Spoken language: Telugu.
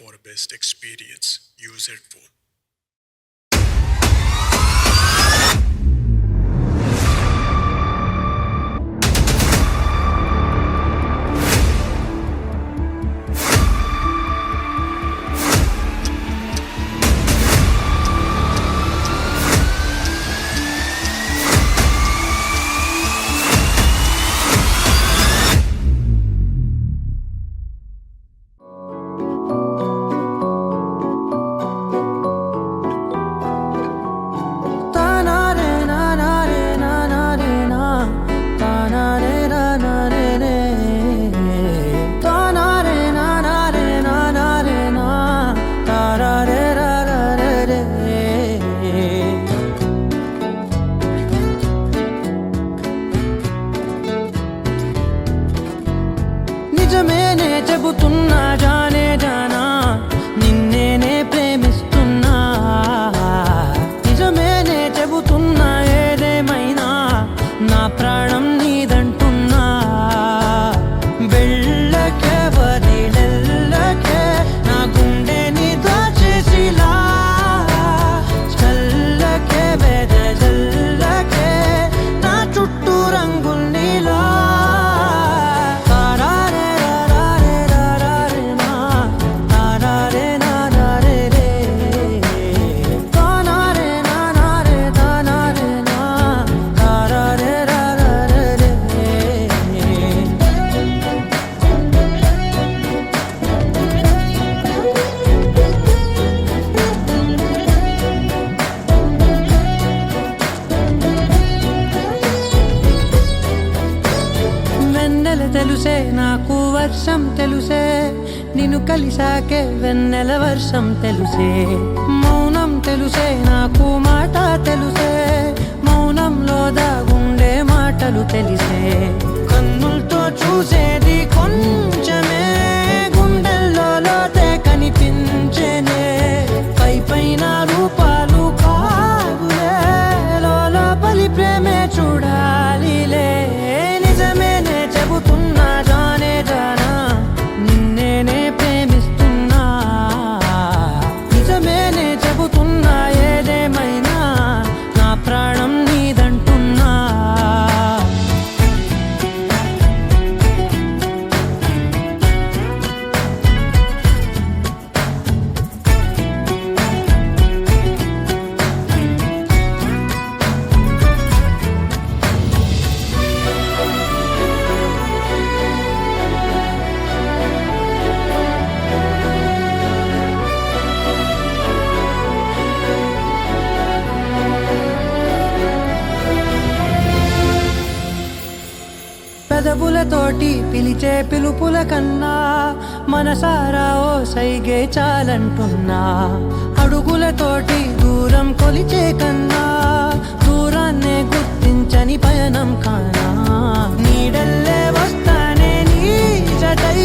for a best experience, use headphone. నిజమేనే చెబుతున్నా జానే జానా నిన్నేనే ప్రేమిస్తున్నా నిజమేనే చెబుతున్నా ఏదేమైనా నా ప్రాణం నీదంటున్నా వెళ్ళకే వదిలెళ్ళకే నా గుండెని దాచేసిలా చల్లకే వెదజల్లకే నా చుట్టూ రంగుల్నిలా తెలుసే నాకు వర్షం తెలుసే నిన్ను కలిసాకే వెన్నెల వర్షం తెలుసే మౌనం తెలుసే నాకు మాట తెలుసే మౌనంలో దాగుండే మాటలు తెలిసే కన్నులతో చూసేది కొంచెమే గుండెల్లో లోతే కనిపించేనే పై పైన రూపాలు కాదులే లోపలి ప్రేమే చూడాలిలే నిజమేనే చెబుతున్నా జానే జానా నిన్నేనే ప్రేమిస్తున్నా నిజమేనే చెబుతున్నా ఏదేమైనా నా ప్రాణం నీదంటున్నా పెదవులతోటి పిలిచే పిలుపుల కన్నా మనసారా ఓ సైగే చాలంటున్నా అడుగులతోటి దూరం కొలిచే కన్నా దూరాన్నే గుర్తించని పయనం కానా నీడల్లే వస్తానే నీ జతై